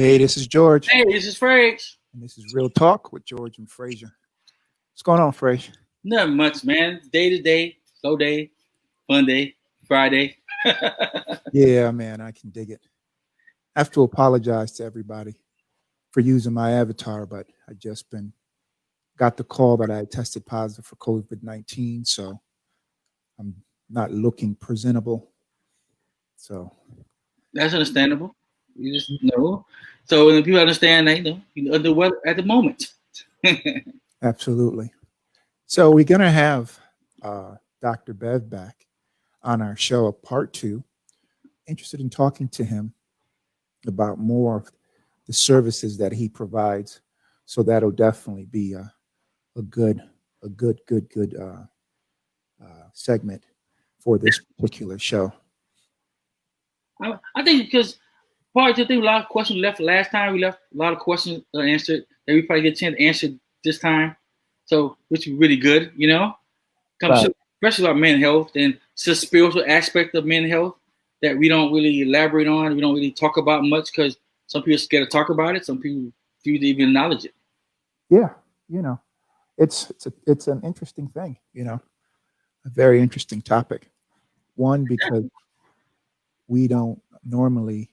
Hey, this is George. Hey, this is Frazier. And this is Real Talk with George and Frazier. What's going on, Frazier? Nothing much, man. Day to day, slow day, fun day, Friday. Yeah, man, I can dig it. I have to apologize to everybody for using my avatar, but I just got the call that I had tested positive for COVID-19, so I'm not looking presentable. So That's understandable. You just know. So when people understand that, you know the weather at the moment. absolutely. So we're gonna have Dr. Bev back on our show, a part 2. Interested in talking to him about more of the services that he provides. So that'll definitely be a good segment for this particular show. I think because part of the thing, a lot of questions left last time. We left a lot of questions unanswered that we probably get a chance to answer this time. So which is really good, you know. Right. Especially about mental health and it's a spiritual aspect of mental health that we don't really elaborate on. We don't really talk about much because some people are scared to talk about it. Some people refuse to even acknowledge it. Yeah, you know, it's an interesting thing, you know, a very interesting topic. One, because we don't normally,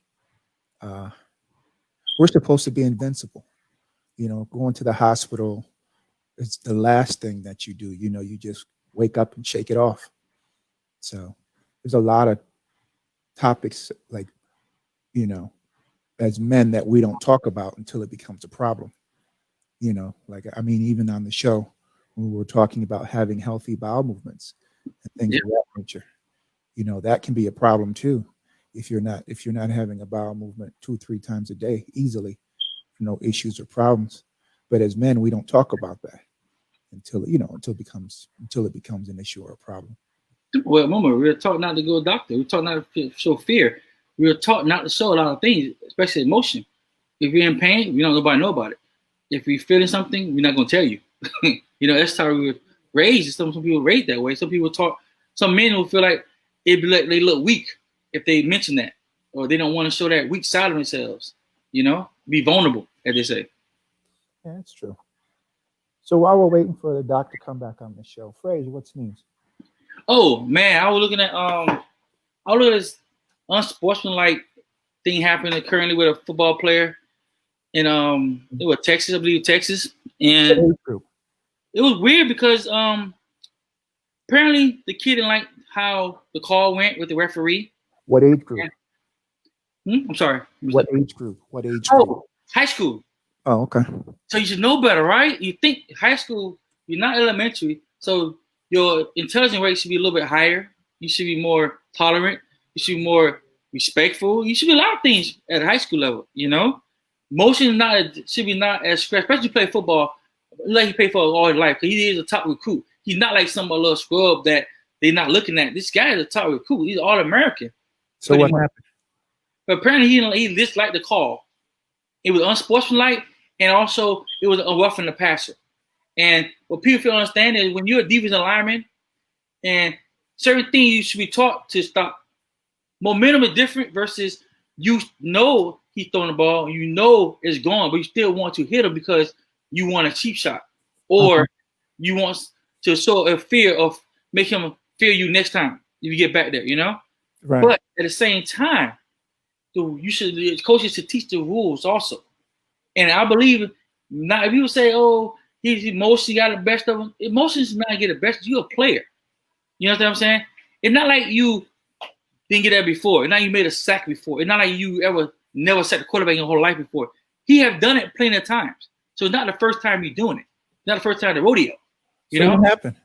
we're supposed to be invincible. You know, going to the hospital is the last thing that you do. You know, you just wake up and shake it off. So there's a lot of topics like, you know, as men that we don't talk about until it becomes a problem. You know, like, I mean, even on the show, when we were talking about having healthy bowel movements and things of that nature, you know, that can be a problem too. If you're not having a bowel movement 2-3 times a day easily, no issues or problems. But as men, we don't talk about that until it becomes an issue or a problem. Well, remember, we were taught not to go to the doctor. We were taught not to show fear. We were taught not to show a lot of things, especially emotion. If you're in pain, we don't nobody know about it. If we're feeling something, we're not gonna tell you. You know, that's how we were raised. Some people raised that way. Some people taught. Some men will feel like it'd be like they look weak if they mention that, or they don't want to show that weak side of themselves. You know, be vulnerable, as they say. Yeah, that's true. So while we're waiting for the doctor to come back on the show, Frazier, what's news? Oh man, I was looking at this unsportsmanlike thing happening currently with a football player in it was Texas, I believe Texas, and it was weird because apparently the kid didn't like how the call went with the referee. What age group? I'm sorry. What age group? What age group? Oh, high school. Oh, okay. So you should know better, right? You think high school, you're not elementary, so your intelligence rate should be a little bit higher. You should be more tolerant. You should be more respectful. You should be a lot of things at high school level, you know? Motion should be not as stressed, especially you play football, like he played for all his life, because he is a top recruit. He's not like some little scrub that they're not looking at. This guy is a top recruit. He's All-American. So what happened? But apparently he disliked the call. It was unsportsmanlike, and also it was a roughing the passer. And what people feel understand is when you're a defensive lineman, and certain things you should be taught to stop. Momentum is different versus you know he's throwing the ball, you know it's gone, but you still want to hit him because you want a cheap shot, or you want to show a fear of make him fear you next time if you get back there, you know. Right. But at the same time, the coaches should teach the rules also. And I believe not if people say, "Oh, he's emotionally got the best of him." Emotions not get the best. You're a player. You know what I'm saying? It's not like you didn't get that before. It's not like you made a sack before. It's not like you ever never sacked the quarterback in your whole life before. He have done it plenty of times. So it's not the first time he's doing it. It's not the first time at the rodeo. You know what happened?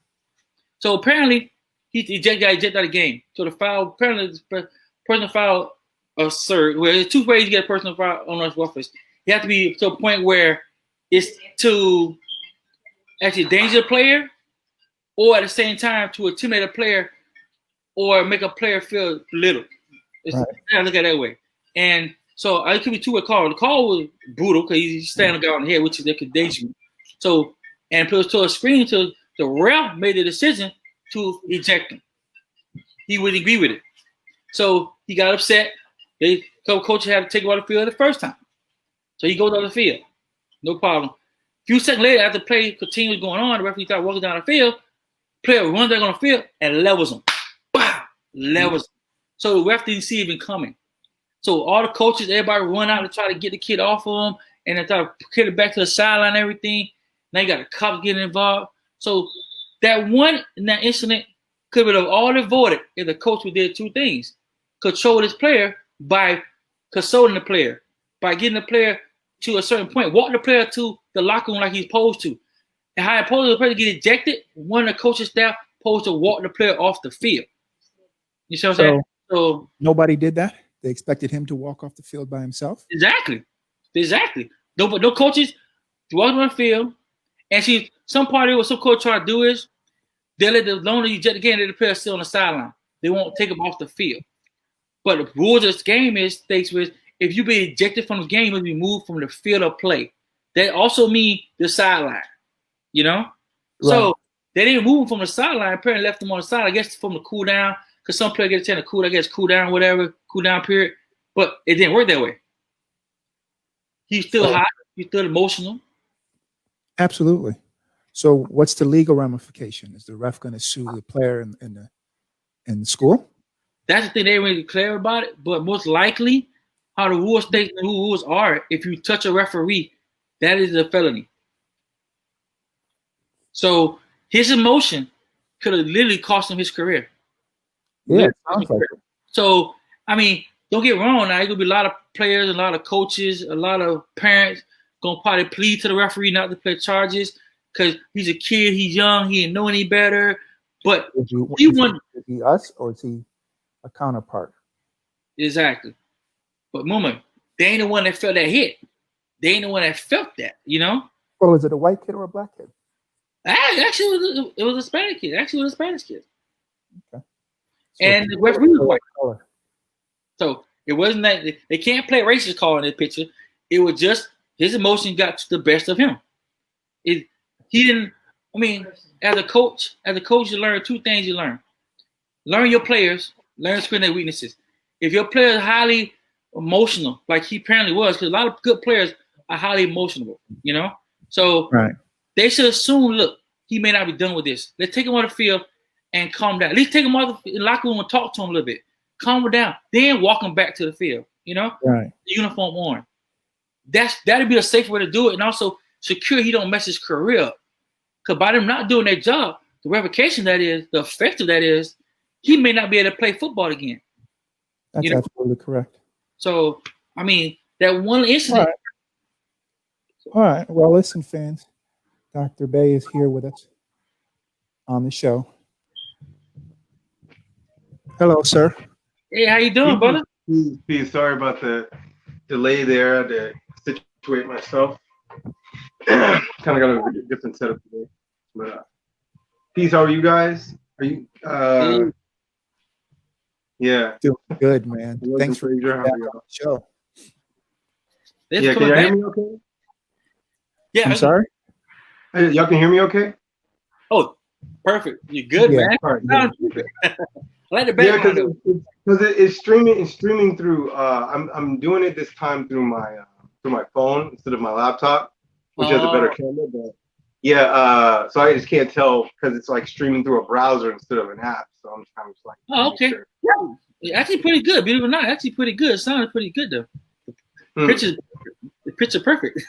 So apparently he got ejected out of the game. So the foul, apparently the personal foul absurd. Where there's 2 ways you get a personal foul on us offense. You have to be to a point where it's to actually endanger the player, or at the same time to intimidate a player or make a player feel little. I look at it that way. And so it could be 2-way call. The call was brutal because he's standing the guy on the head, which is could danger. So, and it was to a screen to the ref made the decision to eject him. He wouldn't agree with it. So he got upset. Coach had to take him out of the field the first time. So he goes on the field. No problem. A few seconds later, after the play continues going on, the referee starts walking down the field. Player runs back on the field and levels him. Wow! Levels him. So the ref didn't see it even coming. So all the coaches, everybody run out to try to get the kid off of him and they try to get it back to the sideline and everything. Now you got the cops getting involved. So that incident could have all avoided if the coach did two things. Control his player by consoling the player, by getting the player to a certain point, walk the player to the locker room like he's supposed to. And how opposed to the player to get ejected, one of the coaching staff supposed to walk the player off the field. You see what I'm saying? So nobody did that? They expected him to walk off the field by himself? Exactly. No coaches walk on the field. And some part of what some coach try to do is they let the loner eject again, let the player still on the sideline. They won't take him off the field. But the rules of this game states if you be ejected from the game, you'll be moved from the field of play. That also means the sideline. You know? Right. So they didn't move him from the sideline. Apparently left him on the side, I guess, from the cool down. Because some players get a chance to cool down, whatever, cool down period. But it didn't work that way. He's still hot. He's still emotional. Absolutely. So what's the legal ramification? Is the ref going to sue the player in the school? That's the thing. They really clear about it. But most likely, how the rules state the rules are, if you touch a referee, that is a felony. So his emotion could have literally cost him his career. Yeah, it sounds like it. So, I mean, don't get wrong. Now, there's going to be a lot of players, a lot of coaches, a lot of parents going to probably plead to the referee not to play charges because he's a kid, he's young, he didn't know any better. But is he us or is he a counterpart? Exactly. But Muma, they ain't the one that felt that hit. They ain't the one that felt that, you know? Well, is it a white kid or a black kid? Actually, it was a Spanish kid. Actually, it was a Spanish kid. Okay. So and the referee was white. Color. So it wasn't that they can't play racist call in this picture. It was just his emotion got to the best of him. He didn't. I mean, as a coach, you learn two things. You learn your players, learn to screen their weaknesses. If your player is highly emotional, like he apparently was, because a lot of good players are highly emotional, you know. So they should assume, look, he may not be done with this. Let's take him on the field and calm down. At least take him out of the locker room and talk to him a little bit. Calm him down. Then walk him back to the field, you know? Right. The uniform on. That'd be a safe way to do it. And also secure he don't mess his career up. Because by them not doing their job, the revocation that is, the effect of that is, he may not be able to play football again. That's absolutely correct. So, I mean, that one incident. All right. Well, listen, fans. Dr. Bay is here with us on the show. Hello, sir. Hey, how you doing, brother? Peace. Sorry about the delay there. I had to situate myself. Kind of got a different setup today. But peace. How are you guys? Are you? Yeah. Doing good, man. Thanks for being on the show. Yeah, can you hear me okay? Yeah. I'm sorry? Hey, y'all can hear me okay? Oh, perfect. You're good, man. Right, I like the background. Because it's streaming through. I'm doing it this time through my phone instead of my laptop, which has a better camera. But yeah, so I just can't tell because it's like streaming through a browser instead of an app. So I'm just like. Oh, okay. Sure. Yeah, actually pretty good. Believe it or not, actually pretty good. It sounded pretty good though. The picture perfect.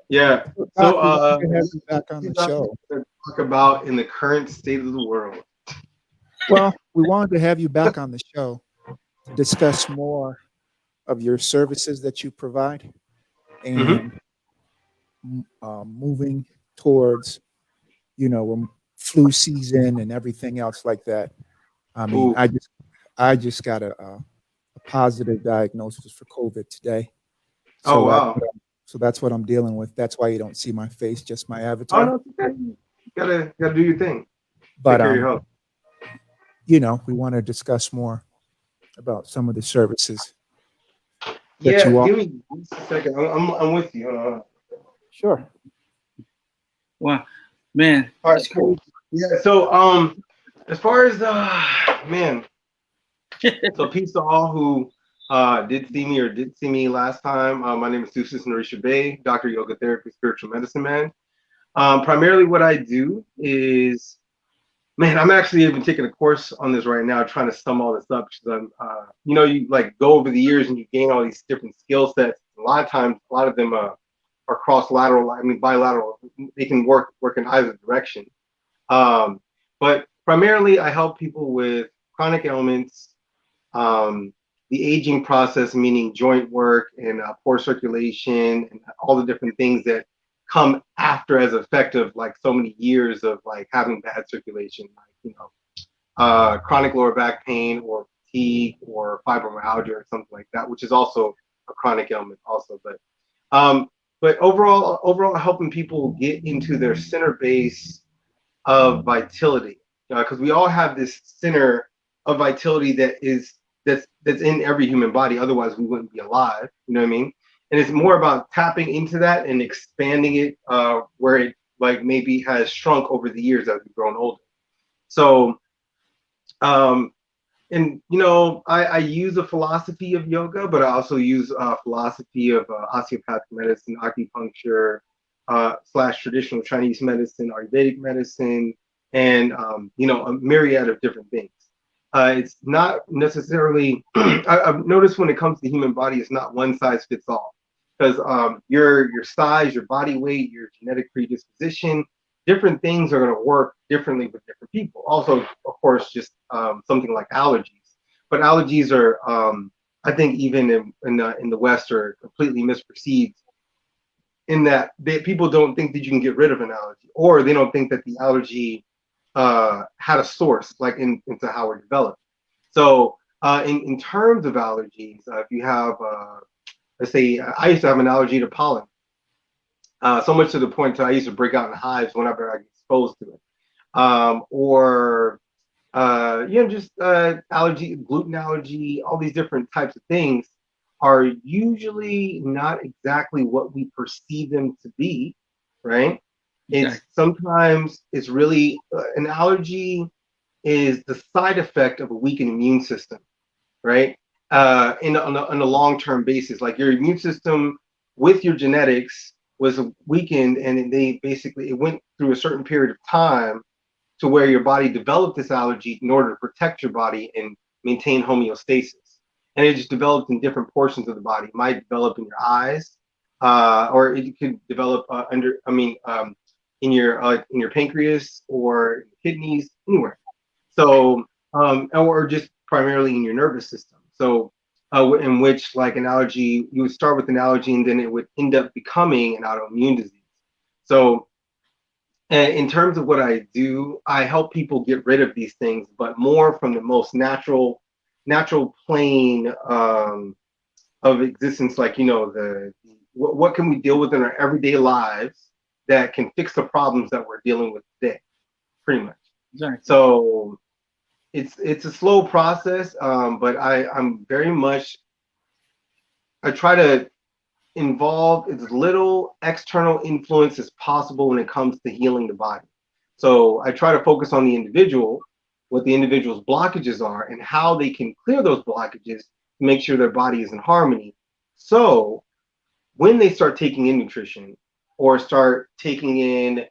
Yeah. So back on the show. Talk about in the current state of the world. Well, we wanted to have you back on the show to discuss more of your services that you provide and moving towards, flu season and everything else like that. I mean, I just got a positive diagnosis for COVID today. So wow. So that's what I'm dealing with. That's why you don't see my face, just my avatar. Oh, no, okay. Gotta do your thing. But we want to discuss more about some of the services. Yeah, give me just a second. I'm with you. Sure. Wow, man. All right, cool. Yeah. So as far as so peace to all who did see me last time, my name is Psusennes N Bev, Dr. Yoga Therapy, Spiritual Medicine Man. Primarily what I do is, man, I'm actually even taking a course on this right now, trying to sum all this up, because I'm, you like go over the years and you gain all these different skill sets. A lot of times, a lot of them are cross-lateral, bilateral. They can work in either direction. But primarily I help people with chronic ailments, the aging process, meaning joint work and poor circulation and all the different things that come after as effect of like so many years of like having bad circulation, like, chronic lower back pain or fatigue or fibromyalgia or something like that, which is also a chronic ailment also. But overall helping people get into their center base of vitality, because we all have this center of vitality that's in every human body. Otherwise, we wouldn't be alive. You know what I mean? And it's more about tapping into that and expanding it where it like maybe has shrunk over the years as we've grown older. So, and I use a philosophy of yoga, but I also use a philosophy of osteopathic medicine, acupuncture, / traditional Chinese medicine, Ayurvedic medicine, and a myriad of different things. It's not necessarily. I've noticed when it comes to the human body, it's not one size fits all, because your size, your body weight, your genetic predisposition, different things are going to work differently with different people. Also, of course, just something like allergies. But allergies are, I think, even in the West, are completely misperceived, in that people don't think that you can get rid of an allergy, or they don't think that the allergy had a source, like into how it developed. So in terms of allergies, if you have, let's say, I used to have an allergy to pollen, so much to the point that I used to break out in hives whenever I get exposed to it. Or just allergy, gluten allergy, all these different types of things are usually not exactly what we perceive them to be, right? Okay. Sometimes it's really an allergy is the side effect of a weakened immune system, right? On a long-term basis, like your immune system with your genetics was weakened, and it went through a certain period of time to where your body developed this allergy in order to protect your body and maintain homeostasis. And it just developed in different portions of the body. It might develop in your eyes, or it could develop in your pancreas or kidneys, anywhere. So, or just primarily in your nervous system. So, in which, like, an allergy, you would start with an allergy and then it would end up becoming an autoimmune disease. So, in terms of what I do, I help people get rid of these things, but more from the most natural plane of existence. Like, what can we deal with in our everyday lives that can fix the problems that we're dealing with today, pretty much. Exactly. So it's a slow process, but I'm very much, I try to involve as little external influence as possible when it comes to healing the body. So I try to focus on the individual, what the individual's blockages are, and how they can clear those blockages to make sure their body is in harmony. So when they start taking in nutrition or start taking in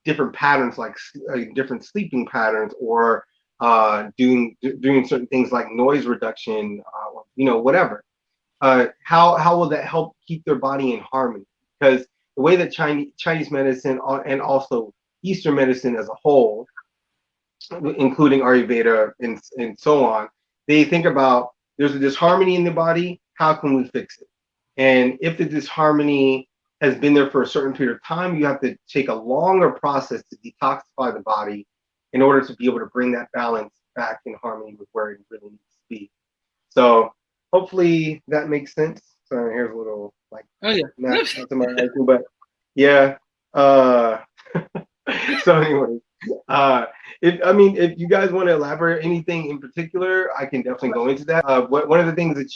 different patterns, like different sleeping patterns, or doing certain things like noise reduction, whatever. How will that help keep their body in harmony? Because the way that Chinese medicine and also Eastern medicine as a whole, including Ayurveda and so on, they think about, there's a disharmony in the body, how can we fix it? And if the disharmony has been there for a certain period of time, you have to take a longer process to detoxify the body in order to be able to bring that balance back in harmony with where it really needs to be. So hopefully that makes sense. So here's a little, like, not to my writing, but yeah. So anyway, if you guys want to elaborate anything in particular, I can definitely go into that. One of the things that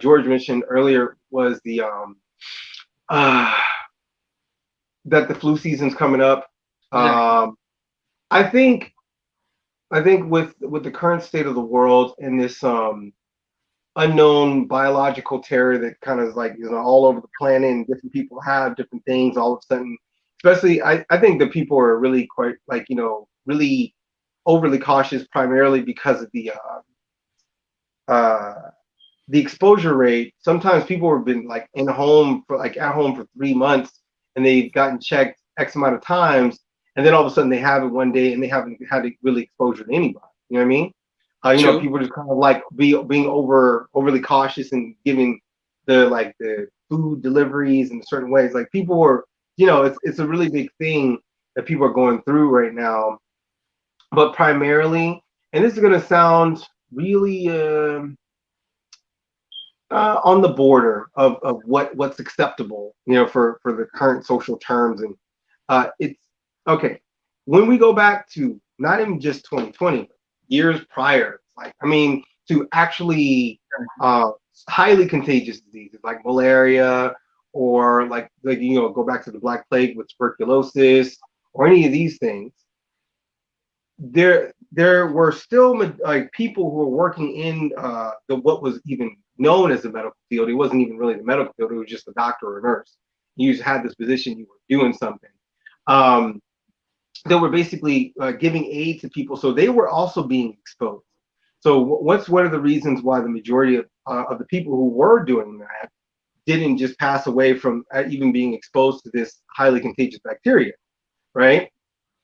George mentioned earlier was the that the flu season's coming up. I think I think with the current state of the world and this unknown biological terror that kind of is like, all over the planet, and different people have different things all of a sudden, especially I think that people are really quite like, really overly cautious, primarily because of the exposure rate. Sometimes people have been like at home for 3 months, and they've gotten checked X amount of times, and then all of a sudden they have it one day and they haven't had really exposure to anybody. You know what I mean? People just kind of like being overly cautious and giving the food deliveries in certain ways. Like people are, it's a really big thing that people are going through right now. But primarily, and this is going to sound really on the border of what's acceptable, for the current social terms, and it's okay. When we go back to not even just 2020, but years prior, to actually highly contagious diseases like malaria, or go back to the Black Plague with tuberculosis, or any of these things. There were still people who were working in what was even known as the medical field. It wasn't even really the medical field. It was just a doctor or a nurse. You just had this position. You were doing something. They were basically giving aid to people, so they were also being exposed. So what's one of the reasons why the majority of the people who were doing that didn't just pass away from even being exposed to this highly contagious bacteria, right?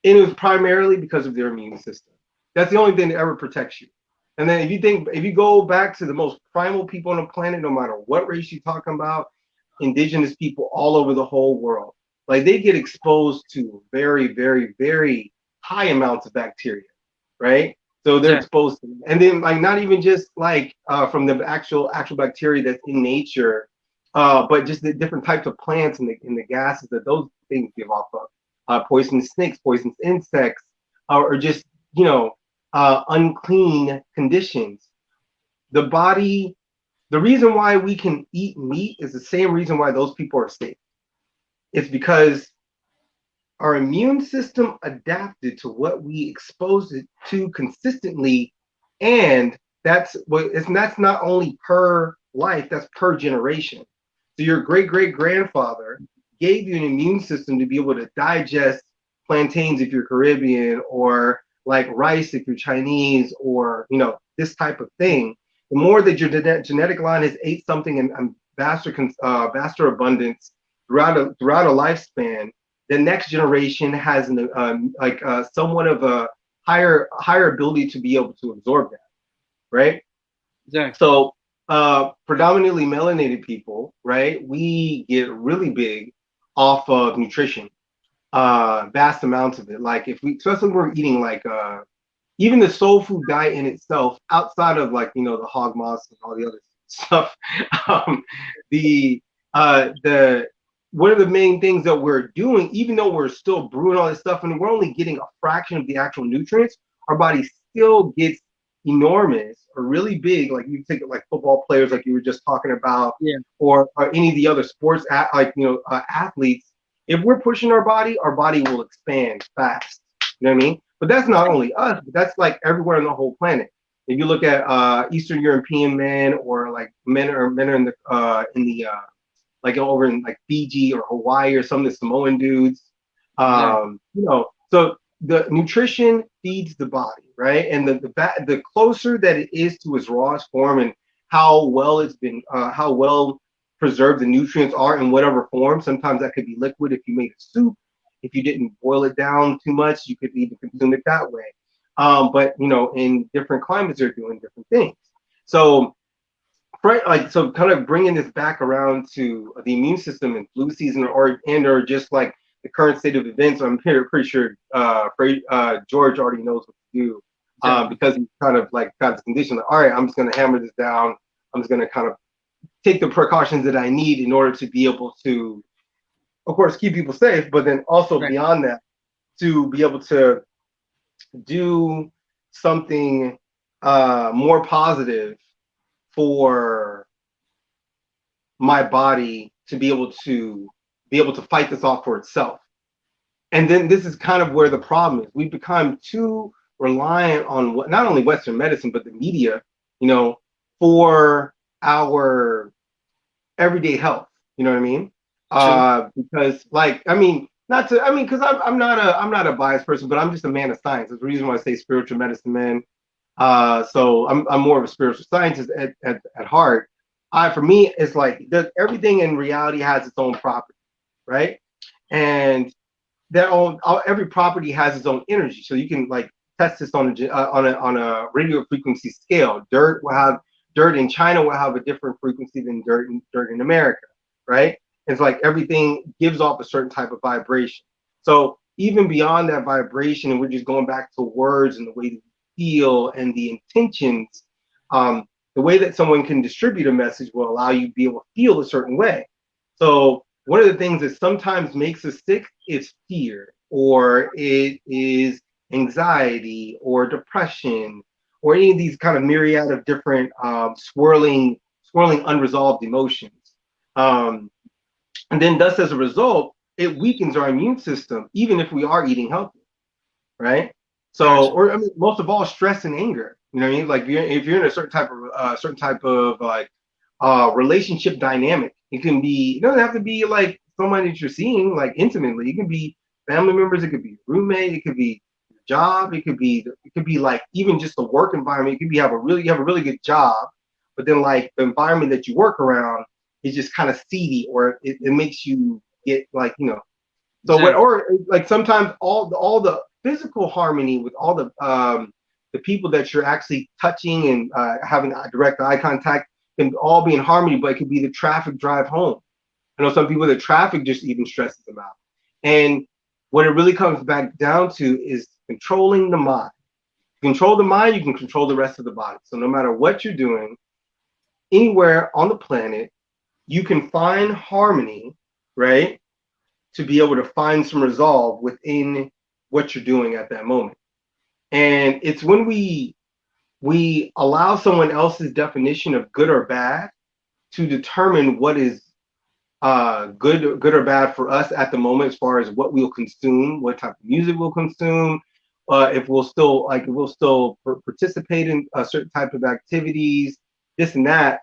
And it was primarily because of their immune system. That's the only thing that ever protects you. And then if you go back to the most primal people on the planet, no matter what race you're talking about, indigenous people all over the whole world, like they get exposed to very, very, very high amounts of bacteria, right? So they're exposed to, and then not even just from the actual bacteria that's in nature, but just the different types of plants and the gases that those things give off of. Poisonous snakes, poisonous insects, or just unclean conditions. The reason why we can eat meat is the same reason why those people are safe. It's because our immune system adapted to what we exposed it to consistently, and that's not only per life, that's per generation. So your great-great-grandfather gave you an immune system to be able to digest plantains if you're Caribbean, or like rice if you're Chinese, or this type of thing. The more that your genetic line has ate something in vaster abundance throughout a lifespan, the next generation has somewhat of a higher ability to be able to absorb that, right? Exactly. So predominantly melanated people, right? We get really big off of nutrition, vast amounts of it. Like especially when we're eating even the soul food diet in itself, outside of the hog moss and all the other stuff, one of the main things that we're doing, even though we're still brewing all this stuff and we're only getting a fraction of the actual nutrients, our body still gets enormous or really big. Like you take it like football players, like you were just talking about, or any of the other sports athletes. If we're pushing our body will expand fast. You know what I mean? But that's not only us, but that's like everywhere on the whole planet. If you look at Eastern European men, or men are in the over in Fiji or Hawaii, or some of the Samoan dudes, so the nutrition feeds the body, right? And the closer that it is to its rawest form, and how well it's been, how well preserved the nutrients are in whatever form. Sometimes that could be liquid if you made a soup. If you didn't boil it down too much, you could even consume it that way. But in different climates, they're doing different things. So so kind of bringing this back around to the immune system and flu season, or just the current state of events. I'm pretty sure George already knows what to do, because he's kind of got this condition. All right, I'm just going to hammer this down. I'm just going to kind of take the precautions that I need in order to be able to, of course, keep people safe, but then also beyond that, to be able to do something more positive for my body, to be able to fight this off for itself. And then this is kind of where the problem is. We've become too reliant on not only Western medicine, but the media, for our everyday health. You know what I mean? Because because I'm not a biased person, but I'm just a man of science. That's the reason why I say spiritual medicine man. So I'm more of a spiritual scientist at heart. For me, it's like everything in reality has its own property, right? And every property has its own energy. So you can like test this on a radio frequency scale. Dirt in China will have a different frequency than dirt in America, right? It's like everything gives off a certain type of vibration. So even beyond that vibration, and we're just going back to words and the way that we feel and the intentions, the way that someone can distribute a message will allow you to be able to feel a certain way. So one of the things that sometimes makes us sick is fear, or it is anxiety or depression, or any of these kind of myriad of different swirling unresolved emotions. And then thus as a result, it weakens our immune system, even if we are eating healthy, right? So, or I mean, most of all, stress and anger. You know what I mean? Like if you're in a certain type of like relationship dynamic, it doesn't have to be like someone that you're seeing like intimately. It can be family members, it could be roommate, it could be job, it could be like even just the work environment. It could be you have a really good job, but then like the environment that you work around is just kind of seedy, or it makes you get like so what, or like sometimes all the physical harmony with all the people that you're actually touching and having direct eye contact can all be in harmony, but it could be the traffic drive home. I know some people, the traffic just even stresses them out. And what it really comes back down to is controlling the mind. Control the mind, you can control the rest of the body. So no matter what you're doing, anywhere on the planet, you can find harmony, right? To be able to find some resolve within what you're doing at that moment. And it's when we allow someone else's definition of good or bad to determine what is good or bad for us at the moment, as far as what we'll consume, what type of music we'll consume, if we'll still participate in a certain type of activities, this and that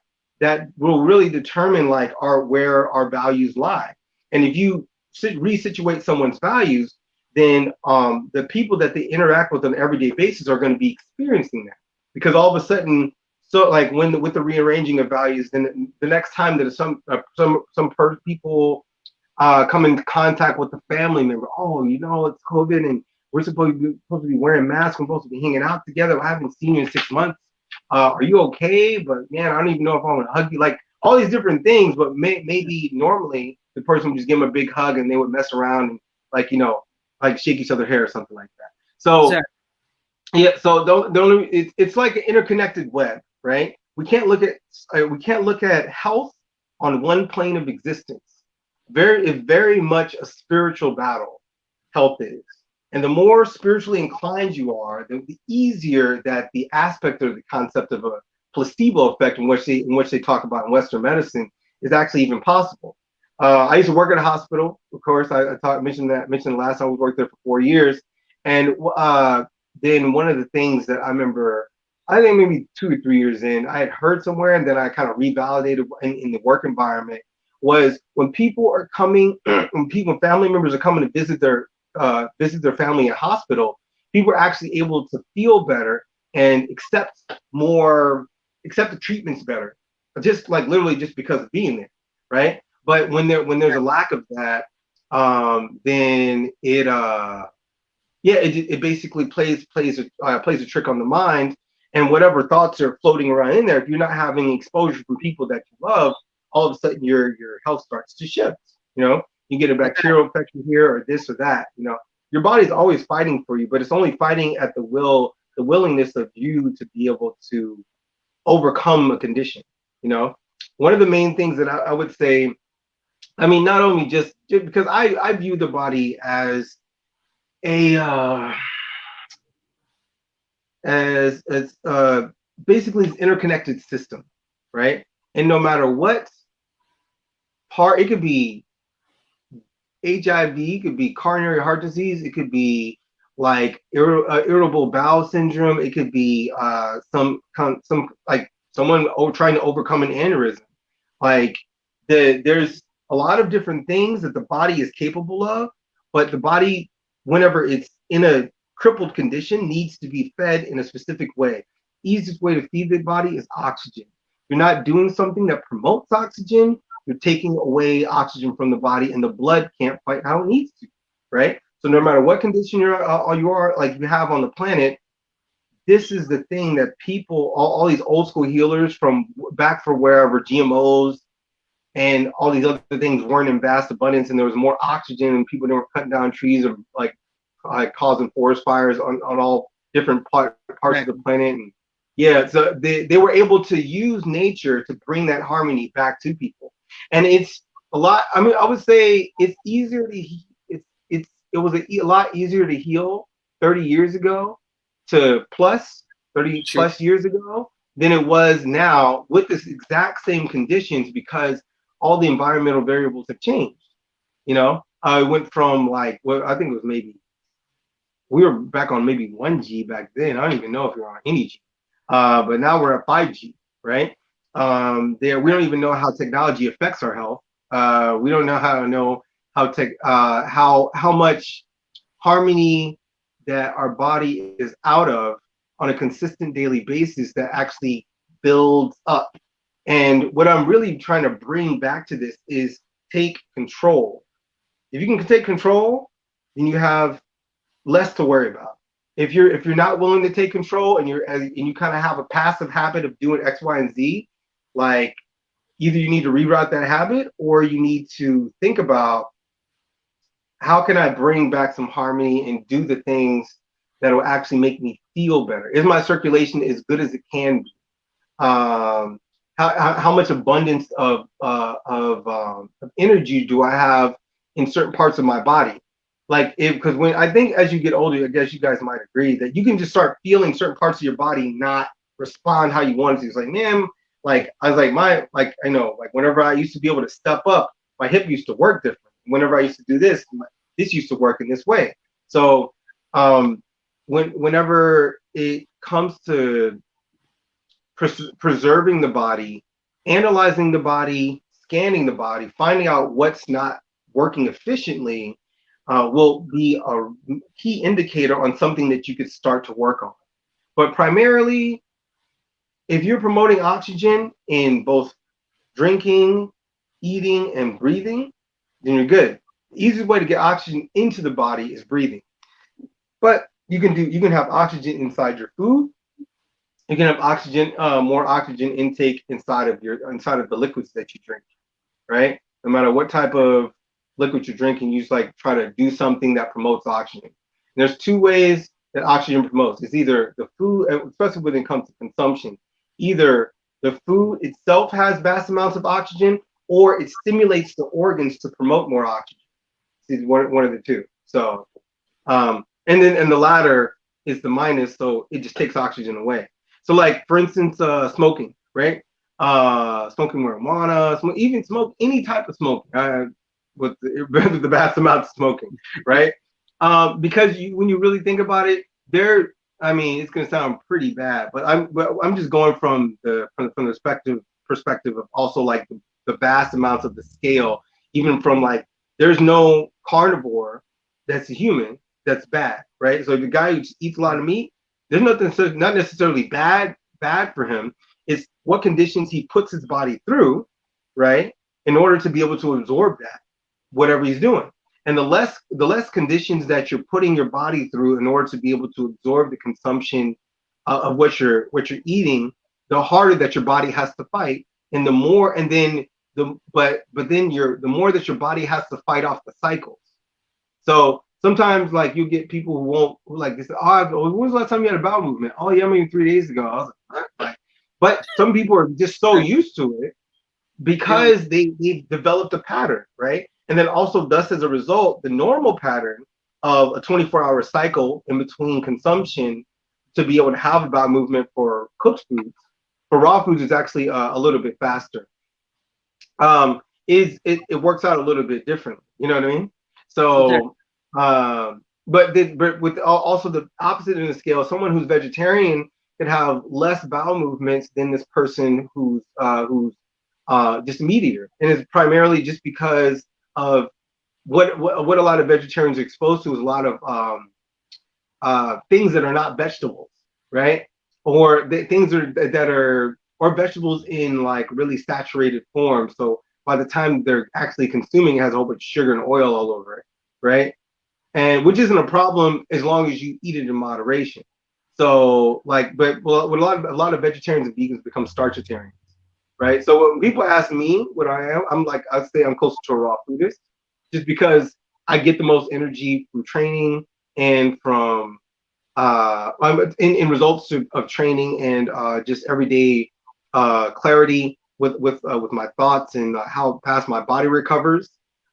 will really determine like where our values lie. And if you resituate someone's values, then the people that they interact with on an everyday basis are going to be experiencing that, because all of a sudden, so like with the rearranging of values, then the next time that some people come into contact with the family member, it's COVID and we're supposed to be wearing masks, we're supposed to be hanging out together, I haven't seen you in 6 months, are you okay? But man, I don't even know if I want to hug you, like all these different things. But maybe normally the person would just give them a big hug and they would mess around and like shake each other's hair or something like that. So exactly. Yeah, so it's like an interconnected web, right? We can't look at health on one plane of existence. It's very much a spiritual battle, health is. And the more spiritually inclined you are, the easier that the aspect or the concept of a placebo effect, in which they talk about in Western medicine, is actually even possible. I used to work at a hospital, of course. I mentioned the last time we worked there for 4 years, and then one of the things that I remember, I think maybe 2 or 3 years in, I had heard somewhere, and then I kind of revalidated in the work environment, was when people are coming, when family members are coming to visit their family in hospital, people are actually able to feel better and accept the treatments better, just like literally just because of being there, right? But when there's a lack of that, then it basically plays a trick on the mind, and whatever thoughts are floating around in there, if you're not having exposure from people that you love, all of a sudden your health starts to shift. You get a bacterial infection here or this or that. Your body's always fighting for you, but it's only fighting at the willingness of you to be able to overcome a condition. One of the main things that I would say, I mean, not only just because I view the body as basically an interconnected system, right? And no matter what part, it could be HIV, it could be coronary heart disease, it could be like irritable bowel syndrome. It could be some like someone trying to overcome an aneurysm. Like there's a lot of different things that the body is capable of, but the body, whenever it's in a crippled condition, needs to be fed in a specific way. Easiest way to feed the body is oxygen. You're not doing something that promotes oxygen, you're taking away oxygen from the body, and the blood can't fight how it needs to, right? So no matter what condition you are like you have on the planet, this is the thing that people, all these old school healers from back for wherever, GMOs and all these other things weren't in vast abundance, and there was more oxygen, and people weren't cutting down trees or like causing forest fires on all different parts of the planet. And yeah, so they were able to use nature to bring that harmony back to people. And it's a lot. I mean, I would say it's easier to it was a lot easier to heal 30 years ago to 30 plus years ago than it was now with this exact same conditions, because all the environmental variables have changed. You know, I went from like, well, I think it was maybe, we were back on maybe 1G back then. I don't even know if we were on any G, but now we're at 5G, right? We don't even know how technology affects our health. We don't know how much harmony that our body is out of on a consistent daily basis that actually builds up. And what I'm really trying to bring back to this is take control. If you can take control, then you have less to worry about. If you're not willing to take control and you kind of have a passive habit of doing X, Y, and Z, like either you need to reroute that habit or you need to think about, how can I bring back some harmony and do the things that will actually make me feel better? Is my circulation as good as it can be? How much abundance of energy do I have in certain parts of my body? Like, because when I think as you get older, I guess you guys might agree that you can just start feeling certain parts of your body not respond how you want it to. It's like, man, like I was like I know, like whenever I used to be able to step up, my hip used to work different. Whenever I used to do this used to work in this way. So whenever it comes to preserving the body, analyzing the body, scanning the body, finding out what's not working efficiently will be a key indicator on something that you could start to work on. But primarily, if you're promoting oxygen in both drinking, eating, and breathing, then you're good. The easiest way to get oxygen into the body is breathing. But you can have oxygen inside your food. You can have oxygen, more oxygen intake inside of the liquids that you drink, right? No matter what type of liquid you're drinking, you just like try to do something that promotes oxygen. And there's two ways that oxygen promotes. It's either the food, especially when it comes to consumption, either the food itself has vast amounts of oxygen, or it stimulates the organs to promote more oxygen. It's one of the two. So, and the latter is the minus, so it just takes oxygen away. So, like for instance, smoking, right? Smoking marijuana, even smoke any type of smoking, with the vast amounts of smoking, right? Because when you really think about it, it's going to sound pretty bad, but I'm just going from the perspective of also like the vast amounts of the scale, even from like, there's no carnivore that's a human that's bad, right? So the guy who eats a lot of meat, there's nothing, not necessarily bad for him. It's what conditions he puts his body through, right, in order to be able to absorb that, whatever he's doing. And the less conditions that you're putting your body through in order to be able to absorb the consumption of what you're eating, the harder that your body has to fight, and the more, and then the more that your body has to fight off the cycles. So sometimes like you get people who won't, who like they say, oh, when was the last time you had a bowel movement? Oh yeah, maybe 3 days ago. I was like, what? But some people are just so used to it because they've developed a pattern, right? And then also, thus as a result, the normal pattern of a 24-hour cycle in between consumption to be able to have a bowel movement for cooked foods, for raw foods is actually a little bit faster. It works out a little bit differently, you know what I mean? So but with also the opposite end of the scale, someone who's vegetarian could have less bowel movements than this person who's just a meat eater, and it's primarily just because of what a lot of vegetarians are exposed to is a lot of things that are not vegetables, right? Or things that are or vegetables in like really saturated form. So by the time they're actually consuming, it has a whole bunch of sugar and oil all over it, right? And which isn't a problem as long as you eat it in moderation. So like, but well, a lot of vegetarians and vegans become starchitarians, right? So when people ask me what I am, I'm like, I'd say I'm closer to a raw foodist, just because I get the most energy from training and from in results of training and just everyday clarity with my thoughts and how fast my body recovers,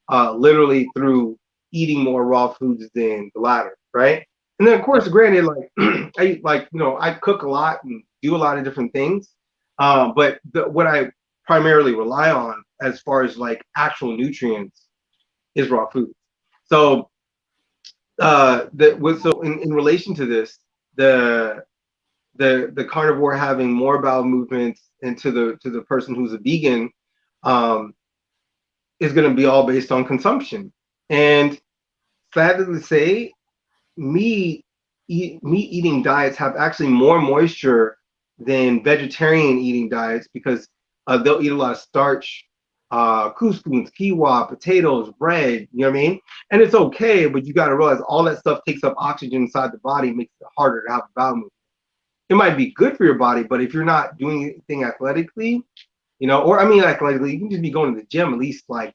literally through eating more raw foods than the latter, right? And then of course, granted, like I cook a lot and do a lot of different things, but what I primarily rely on as far as like actual nutrients is raw food. So in relation to this, the carnivore having more bowel movements into the person who's a vegan is going to be all based on consumption. And sadly to say, meat eating diets have actually more moisture than vegetarian eating diets because they'll eat a lot of starch, couscous, quinoa, potatoes, bread, you know what I mean? And it's okay, but you got to realize all that stuff takes up oxygen inside the body, makes it harder to have a bowel movement. It might be good for your body, but if you're not doing anything athletically, or I mean athletically, you can just be going to the gym at least like,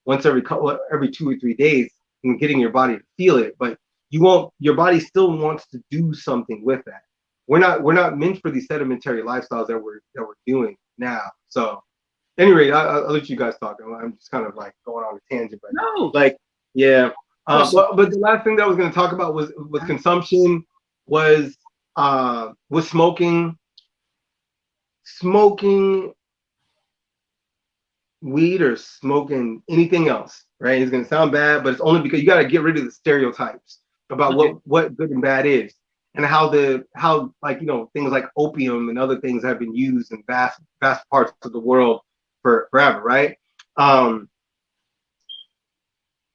once every 2 or 3 days and getting your body to feel it, but your body still wants to do something with that. We're not meant for these sedentary lifestyles that we're doing now. So anyway, I'll let you guys talk. I'm just kind of like going on a tangent, but no, like, yeah. But the last thing that I was going to talk about was consumption was smoking weed or smoking anything else, right? It's going to sound bad, but it's only because you got to get rid of the stereotypes about what good and bad is, and how like things like opium and other things have been used in vast parts of the world forever, right?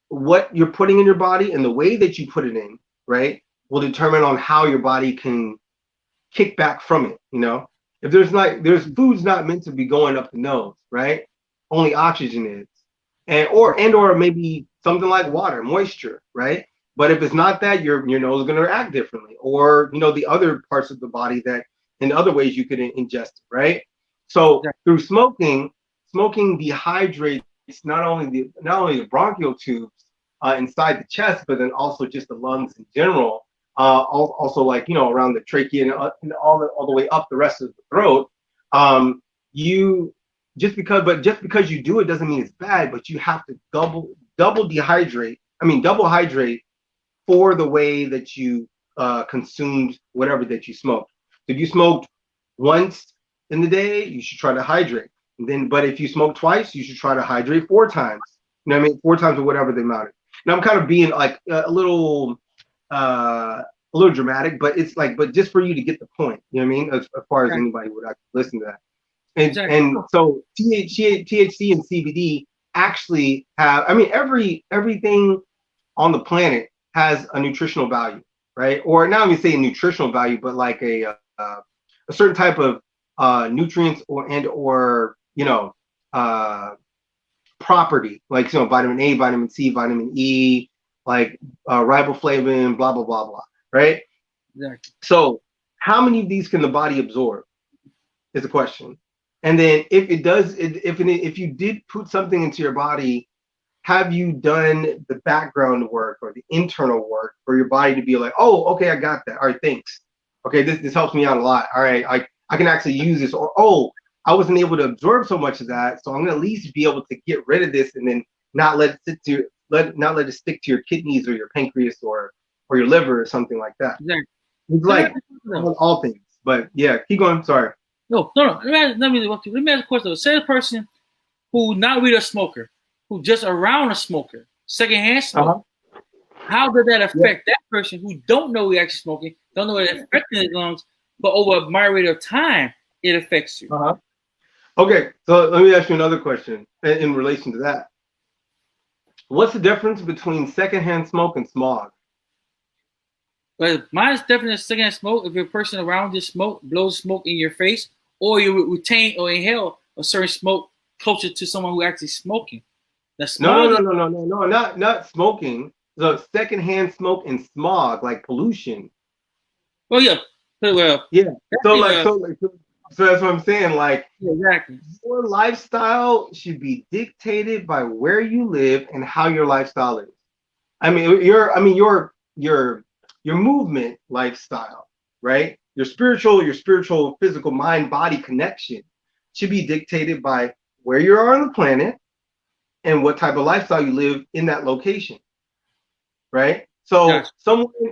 What you're putting in your body and the way that you put it in, right, will determine on how your body can kick back from it. If there's food's not meant to be going up the nose, right? Only oxygen is, or maybe something like water, moisture, right? But if it's not that, your nose is going to act differently, or the other parts of the body that in other ways you could ingest it, right? So through smoking dehydrates not only the bronchial tubes inside the chest, but then also just the lungs in general. Also like around the trachea and all the way up the rest of the throat. Just because you do it doesn't mean it's bad, but you have to double hydrate for the way that you consumed whatever that you smoked. If you smoked once in the day, you should try to hydrate. But if you smoke twice, you should try to hydrate 4 times. You know what I mean? 4 times or whatever the amount is. Now I'm kind of being like a little dramatic, but it's like, but just for you to get the point, you know what I mean? As far as anybody would actually listen to that. And so THC and CBD actually have, everything on the planet has a nutritional value, right? Or not even say nutritional value, but like a certain type of nutrients or property, like vitamin A, vitamin C, vitamin E, like riboflavin, blah blah blah blah, right? Exactly. So how many of these can the body absorb is the question. And then if you did put something into your body, have you done the background work or the internal work for your body to be like, oh, okay, I got that. All right, thanks. Okay, this helps me out a lot. All right, I can actually use this. Or, oh, I wasn't able to absorb so much of that, so I'm gonna at least be able to get rid of this and then not let it stick to your kidneys or your pancreas or your liver or something like that. Exactly. It's like all things. But yeah, keep going. Sorry. No. Let me ask a question. Say a person who not really a smoker, who just around a smoker, secondhand smoker. how does that affect that person who don't know you're actually smoking, don't know it affecting his lungs, but over a myriad of time, it affects you? Uh-huh. Okay, so let me ask you another question in relation to that. What's the difference between secondhand smoke and smog? But mine's definitely secondhand smoke. If you're a person around you smoke, blows smoke in your face, or you retain or inhale a certain smoke closer to someone who actually smoking. The smog No, not smoking. So secondhand smoke and smog, like pollution. Oh yeah, well, yeah. So that's what I'm saying. Like, exactly, your lifestyle should be dictated by where you live and how your lifestyle is. I mean, your movement lifestyle, right? Your spiritual, physical, mind, body connection should be dictated by where you are on the planet and what type of lifestyle you live in that location, right? So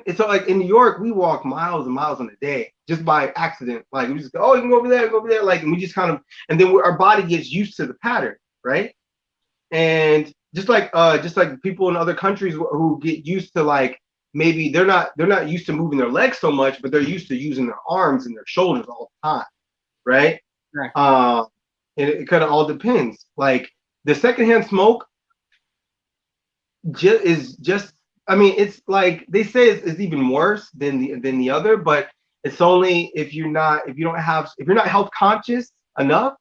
it's like in New York, we walk miles and miles in a day just by accident. Like we just go, oh, you can go over there, like, and we just kind of, and then our body gets used to the pattern, right? And just like people in other countries who get used to, like, maybe they're not used to moving their legs so much, but they're used to using their arms and their shoulders all the time, right? And it kind of all depends. Like the secondhand smoke is just, I mean, it's like they say it's even worse than the other, but it's only if you're not health conscious enough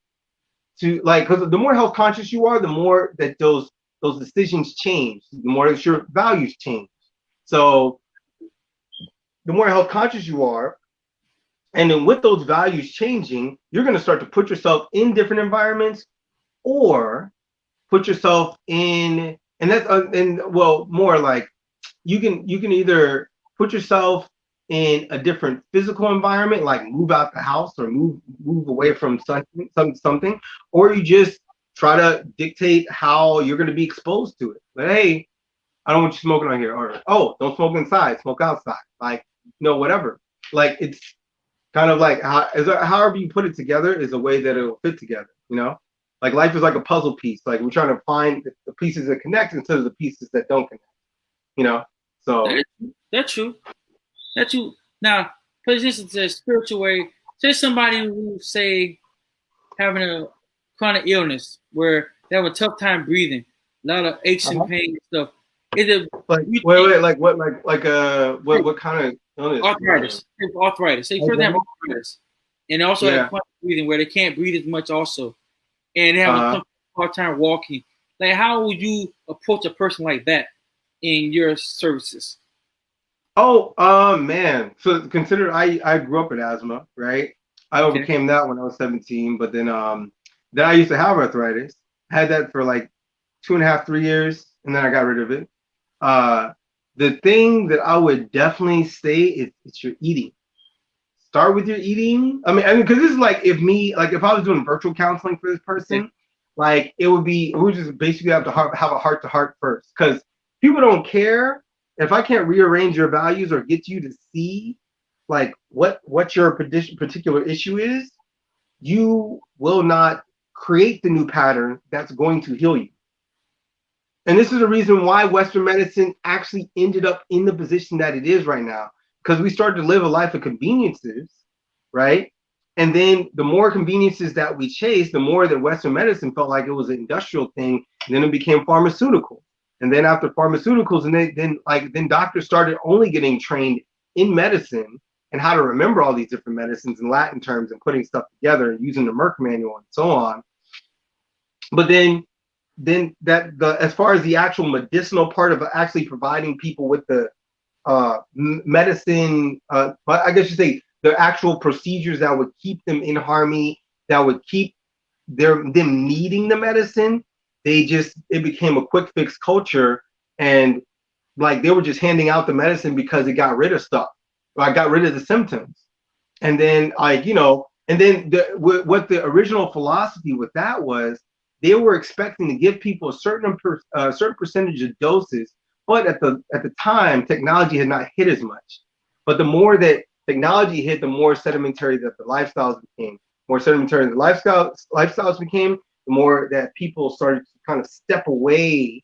to, like, because the more health conscious you are, the more that those decisions change, the more that your values change. So the more health conscious you are, and then with those values changing, you're going to start to put yourself in different environments, or put yourself in, and that's more like you can either put yourself in a different physical environment, like move out the house or move away from something, or you just try to dictate how you're going to be exposed to it. Like, hey, I don't want you smoking on here, or, oh, don't smoke inside, smoke outside, like, whatever. Like, it's kind of like however you put it together is a way that it'll fit together. Like life is like a puzzle piece. Like we're trying to find the pieces that connect instead of the pieces that don't connect. So that's true. That's true. Now, for instance, a spiritual way. Say somebody who say having a chronic illness where they have a tough time breathing, a lot of aches and pain and stuff. Is it like what kind of illness? Arthritis. Say for example, arthritis, and also have chronic breathing where they can't breathe as much also, and they have a hard time walking. Like, how would you approach a person like that in your services? Oh, man. So consider I grew up with asthma, right? I overcame that when I was 17, but then I used to have arthritis. I had that for like 2.5, 3 years, and then I got rid of it. The thing that I would definitely say is it's your eating. Start with your eating. I mean, because this is like if I was doing virtual counseling for this person, like we would just basically have to have a heart-to-heart first, because people don't care. If I can't rearrange your values or get you to see like what your particular issue is, you will not create the new pattern that's going to heal you. And this is the reason why Western medicine actually ended up in the position that it is right now, because we started to live a life of conveniences, right? And then the more conveniences that we chased, the more that Western medicine felt like it was an industrial thing, and then it became pharmaceutical. And then after pharmaceuticals, and then doctors started only getting trained in medicine and how to remember all these different medicines in Latin terms and putting stuff together and using the Merck manual and so on. But then as far as the actual medicinal part of actually providing people with the medicine, but I guess you say the actual procedures that would keep them in harmony, that would keep them needing the medicine, it became a quick fix culture, and like they were just handing out the medicine because it got rid of stuff. I got rid of the symptoms. And then what the original philosophy with that was, they were expecting to give people a certain percentage of doses, but at the time technology had not hit as much. But the more that technology hit, the more sedimentary that the lifestyles became. More sedimentary the lifestyles became, the more that people started to kind of step away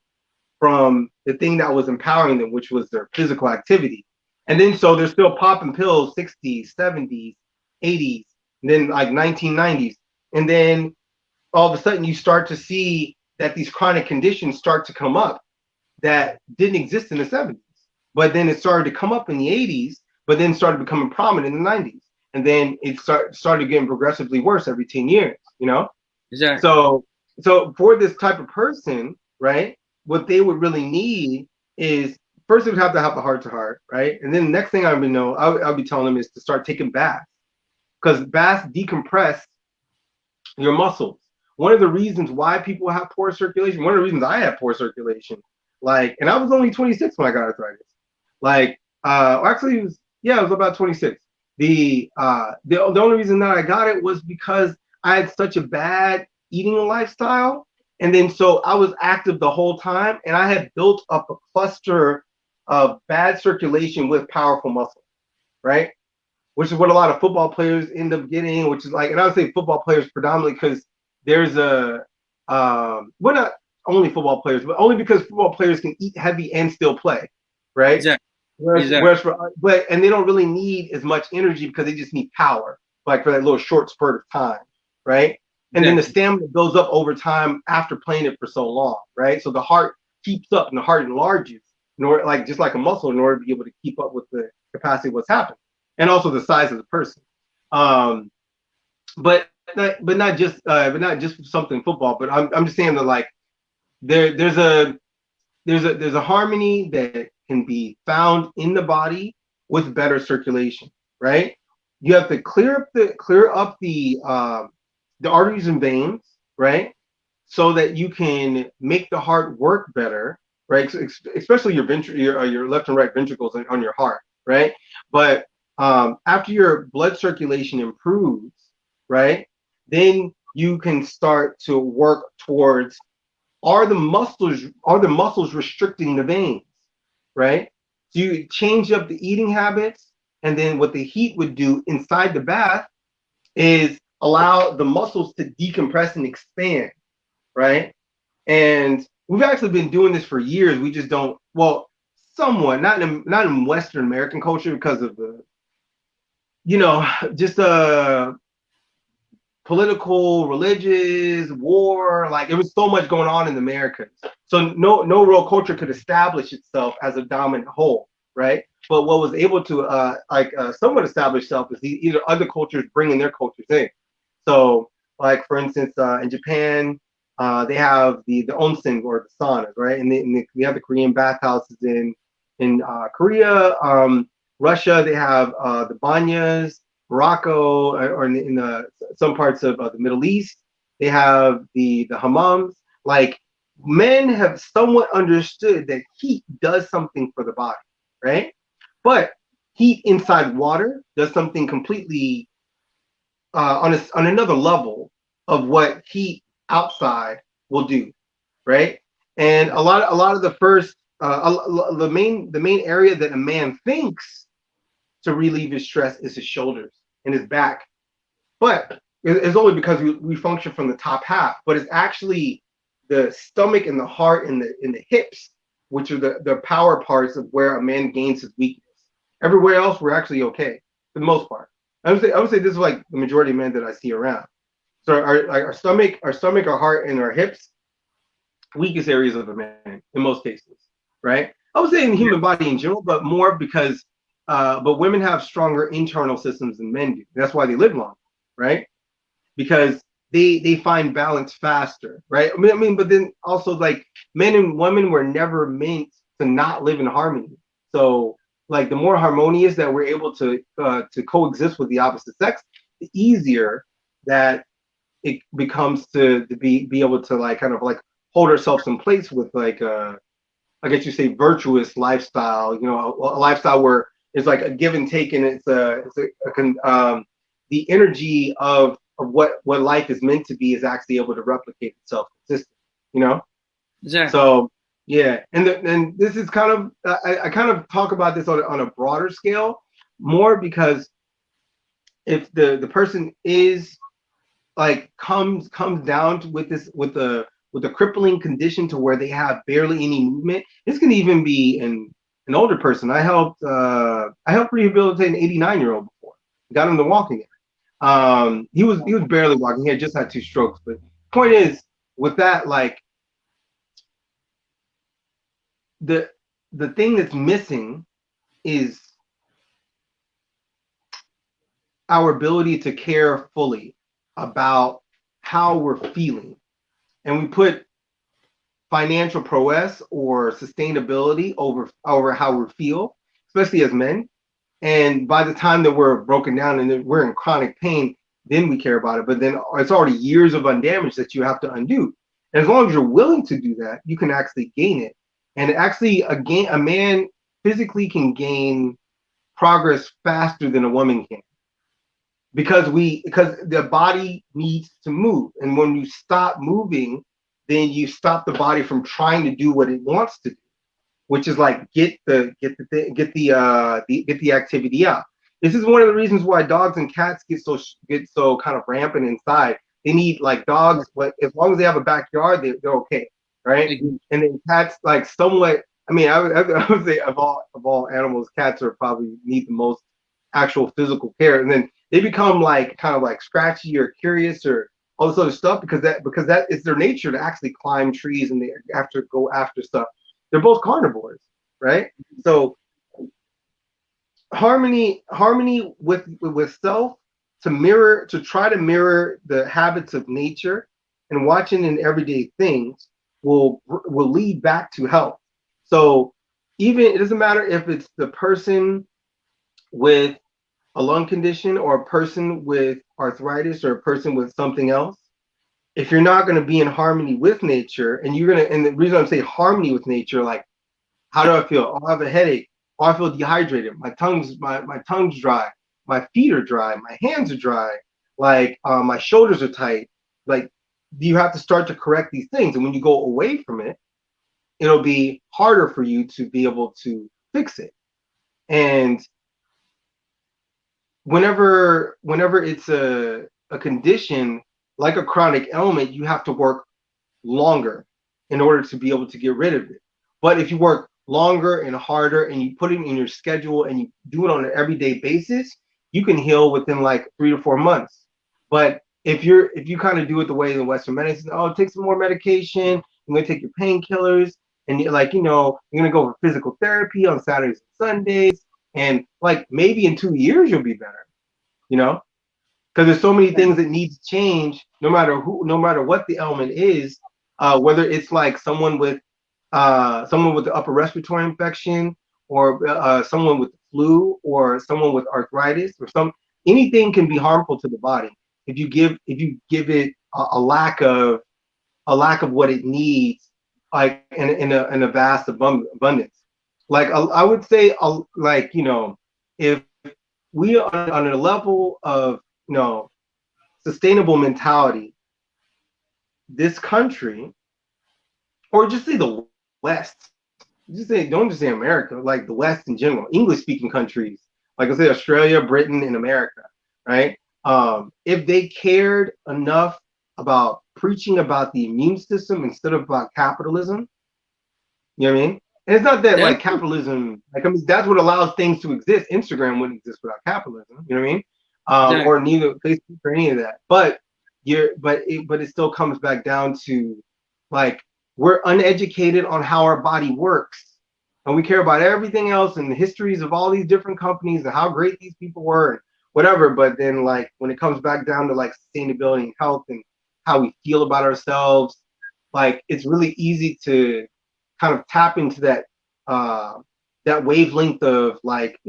from the thing that was empowering them, which was their physical activity. And then so they're still popping pills 60s, 70s, 80s, and then like 1990s. And then all of a sudden you start to see that these chronic conditions start to come up that didn't exist in the 70s. But then it started to come up in the 80s, but then started becoming prominent in the 90s. And then it started getting progressively worse every 10 years, you know? Exactly. So for this type of person, right, what they would really need is, first they would have to have a heart-to-heart, right? And then the next thing I would know, I'll be telling them is to start taking baths, because baths decompress your muscles. One of the reasons why people have poor circulation, one of the reasons I have poor circulation, like, and I was only 26 when I got arthritis. Like, actually, it was about 26. The only reason that I got it was because I had such a bad eating lifestyle, and then so I was active the whole time, and I had built up a cluster of bad circulation with powerful muscle, right? Which is what a lot of football players end up getting, which is like, and I would say football players predominantly because there's a, well, not only football players, but only because football players can eat heavy and still play, right? Exactly. Whereas and they don't really need as much energy because they just need power, like for that little short spurt of time, right? And then the stamina builds up over time after playing it for so long, right? So the heart keeps up and the heart enlarges in order, like just like a muscle, in order to be able to keep up with the capacity of what's happening, and also the size of the person. But not just something football. But I'm just saying that like there's a harmony that can be found in the body with better circulation, right? You have to clear up the arteries and veins, right? So that you can make the heart work better, right? Especially your left and right ventricles on your heart, right? But after your blood circulation improves, right, then you can start to work towards, are the muscles restricting the veins, right? So you change up the eating habits, and then what the heat would do inside the bath is allow the muscles to decompress and expand, right? And we've actually been doing this for years. We just don't, well, somewhat, not in Western American culture because of the, just political, religious, war, like there was so much going on in the Americas. So no real culture could establish itself as a dominant whole, right? But what was able to somewhat establish itself is either other cultures bringing their cultures in. So like for instance, in Japan, they have the onsen or the saunas, right? And we have the Korean bathhouses in Korea. Russia, they have the banyas. Morocco, or in some parts of the Middle East, they have the hammams. Like, men have somewhat understood that heat does something for the body, right? But heat inside water does something completely on another level of what heat outside will do, right? And a lot of the first the main area that a man thinks to relieve his stress is his shoulders and his back. But it's only because we function from the top half, but it's actually the stomach and the heart and the hips, which are the power parts of where a man gains his weakness. Everywhere else, we're actually okay for the most part. I would say this is like the majority of men that I see around. So our stomach, our heart, and our hips, weakest areas of a man in most cases, right? I would say in the human body in general, but more because but women have stronger internal systems than men do. That's why they live longer, right? Because they find balance faster, right? I mean, but then also like men and women were never meant to not live in harmony. So like the more harmonious that we're able to coexist with the opposite sex, the easier that it becomes to be able to like kind of like hold ourselves in place with like I guess you say virtuous lifestyle, a lifestyle where it's like a give and take, and it's the energy of what life is meant to be is actually able to replicate itself consistently, Exactly. So yeah, and this is kind of I kind of talk about this on a broader scale more because if the person is like comes down with the with a crippling condition to where they have barely any movement. This can even be an older person. I helped rehabilitate an 89-year-old before. Got him to walk again. He was barely walking. He had just had 2 strokes. But point is, with that, like the thing that's missing is our ability to care fully about how we're feeling. And we put financial prowess or sustainability over how we feel, especially as men. And by the time that we're broken down and we're in chronic pain, then we care about it. But then it's already years of undamage that you have to undo. And as long as you're willing to do that, you can actually gain it. And actually, a man physically can gain progress faster than a woman can. Because the body needs to move. And when you stop moving, then you stop the body from trying to do what it wants to do, which is like get the activity out. This is one of the reasons why dogs and cats get so kind of rampant inside. They need, like, dogs, but as long as they have a backyard, they're okay, right? Mm-hmm. And then cats, like, somewhat. I mean, I would say of all animals, cats are probably need the most actual physical care, and then they become like kind of like scratchy or curious or all this other stuff because that is their nature to actually climb trees and they have to go after stuff. They're both carnivores, right? So harmony with self to try to mirror the habits of nature and watching in everyday things will lead back to health. So even it doesn't matter if it's the person with a lung condition or a person with arthritis or a person with something else, if you're not going to be in harmony with nature, and the reason I'm saying harmony with nature, like, how do I feel? Oh, I have a headache. Oh, I feel dehydrated. My tongue's dry. My feet are dry. My hands are dry. Like, my shoulders are tight. Like, you have to start to correct these things. And when you go away from it, it'll be harder for you to be able to fix it. And whenever it's a condition like a chronic ailment, you have to work longer in order to be able to get rid of it. But if you work longer and harder and you put it in your schedule and you do it on an everyday basis, you can heal within like 3 to 4 months. But if you kind of do it the way the Western medicine, take some more medication, you're gonna take your painkillers, and you're gonna go for physical therapy on Saturdays and Sundays, and like maybe in 2 years you'll be better, because there's so many things that need to change no matter what the ailment is, whether it's like someone with the upper respiratory infection or someone with the flu or someone with arthritis or anything can be harmful to the body if you give it a lack of what it needs, like in a vast abundance. Like I would say, if we are on a level of sustainable mentality, this country, or just say the West, don't just say America, like the West in general, English speaking countries, like I say Australia, Britain, and America, right? If they cared enough about preaching about the immune system instead of about capitalism, you know what I mean? And it's not that like capitalism, that's what allows things to exist. Instagram wouldn't exist without capitalism, you know what I mean? Or neither Facebook or any of that. But it still comes back down to, like, we're uneducated on how our body works, and we care about everything else and the histories of all these different companies and how great these people were and whatever. But then, like, when it comes back down to like sustainability and health and how we feel about ourselves, like, it's really easy to kind of tap into that wavelength of, like,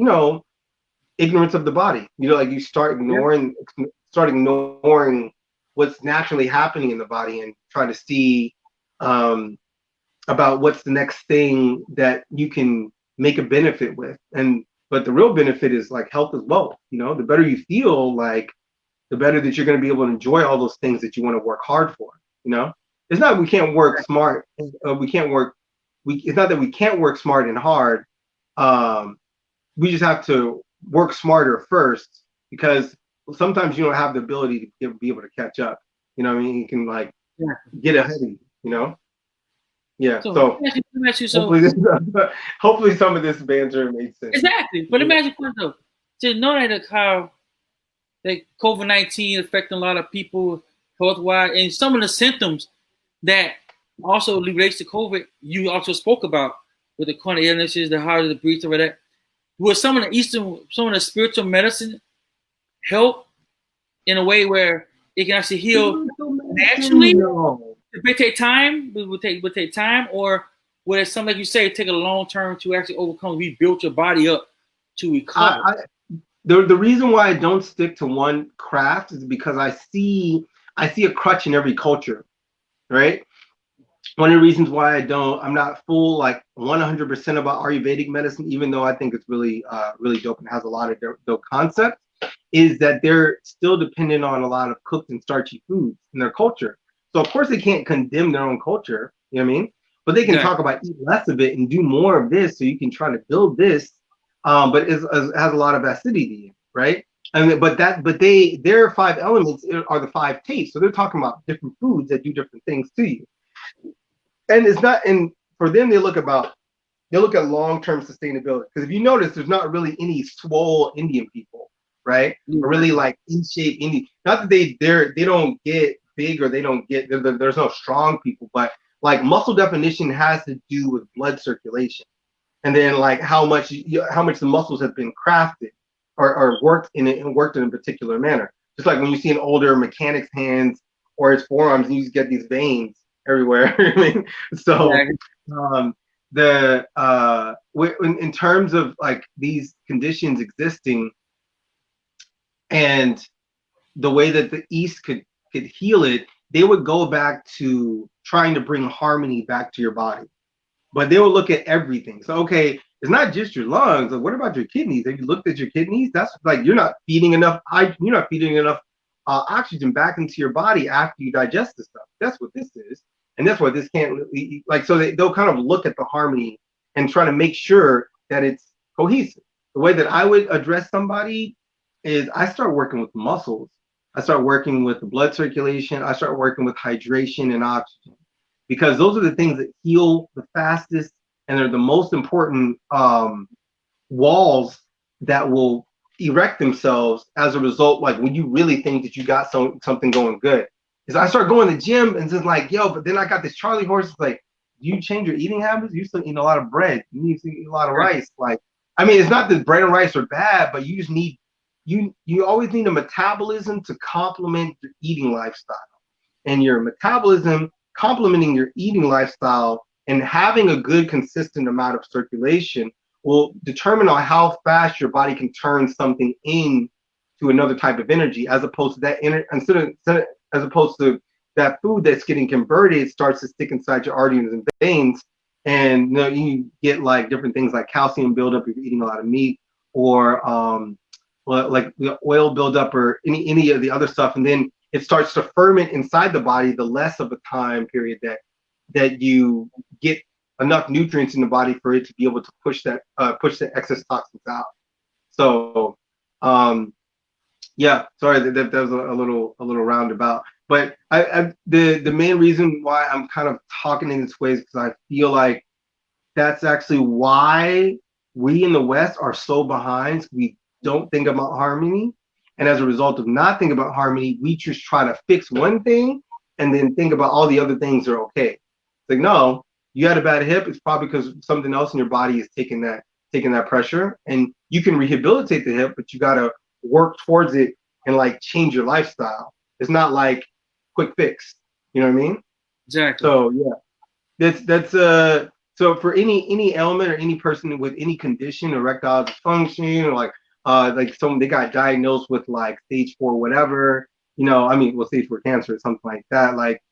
ignorance of the body. Like, you start ignoring what's naturally happening in the body and try to see about what's the next thing that you can make a benefit with. But the real benefit is like health as well. The better you feel, like, the better that you're going to be able to enjoy all those things that you want to work hard for. It's not we can't work smart. It's not that we can't work smart and hard. We just have to work smarter first, because sometimes you don't have the ability to be able to catch up. You can, like, get ahead of you. you know? Yeah. So, So let me ask you, hopefully some of this banter made sense. Exactly. But let me ask you a question though. To know that how that COVID-19 affecting a lot of people health-wise, and some of the symptoms that also relates to COVID, you also spoke about with the chronic illnesses, the hard to breathe, over that. Will some of the spiritual medicine help in a way where it can actually heal naturally? No. It may take time. It would take time, or would it something like you say take a long term to actually overcome, rebuild your body up to recover? The reason why I don't stick to one craft is because I see a crutch in every culture, right? One of the reasons why I'm not full like 100% about Ayurvedic medicine, even though I think it's really really dope and has a lot of dope concepts, is that they're still dependent on a lot of cooked and starchy foods in their culture. So of course they can't condemn their own culture, you know what I mean? But they can talk about eat less of it and do more of this, so you can try to build this. But it has a lot of acidity, right? And but their 5 elements are the 5 tastes. So they're talking about different foods that do different things to you. And it's not, and for them they look at long-term sustainability. Because if you notice, there's not really any swole Indian people, right? Or really like in shape Indian. Not that they don't get big or they don't get there's no strong people, but like muscle definition has to do with blood circulation. And then like how much the muscles have been crafted or worked in a particular manner. Just like when you see an older mechanic's hands or his forearms, and you just get these veins everywhere. I mean, so in terms of like these conditions existing and the way that the East could heal it, they would go back to trying to bring harmony back to your body. But they will look at everything. So, okay, it's not just your lungs. Like, what about your kidneys? Have you looked at your kidneys? That's like you're not feeding enough oxygen back into your body after you digest this stuff. That's what this is, and that's why this can't like. So they'll kind of look at the harmony and try to make sure that it's cohesive. The way that I would address somebody is I start working with muscles. I start working with the blood circulation. I start working with hydration and oxygen. Because those are the things that heal the fastest, and they're the most important walls that will erect themselves as a result. Like when you really think that you got something going good, is I start going to the gym and just like, yo, but then I got this Charlie horse. It's like, do you change your eating habits? You still eat a lot of bread. You need to eat a lot of rice. Like, I mean, it's not that bread and rice are bad, but you just need you always need a metabolism to complement your eating lifestyle, and your metabolism complementing your eating lifestyle and having a good consistent amount of circulation will determine on how fast your body can turn something in to another type of energy, as opposed to as opposed to that food that's getting converted, it starts to stick inside your arteries and veins, and you get like different things like calcium buildup if you're eating a lot of meat, or like the oil buildup or any of the other stuff, and then it starts to ferment inside the body the less of a time period that you get enough nutrients in the body for it to be able to push the excess toxins out. So yeah, sorry that was a little roundabout, but the main reason why I'm kind of talking in this way is because I feel like that's actually why we in the West are so behind. We don't think about harmony. And as a result of not thinking about harmony, we just try to fix one thing and then think about all the other things are okay. It's like, no, you had a bad hip. It's probably because something else in your body is taking that pressure. And you can rehabilitate the hip, but you got to work towards it and like change your lifestyle. It's not like quick fix. You know what I mean? Exactly. So yeah, that's so for any ailment or any person with any condition, erectile dysfunction, or like they got diagnosed with like stage 4 whatever, stage 4 cancer or something like that. Like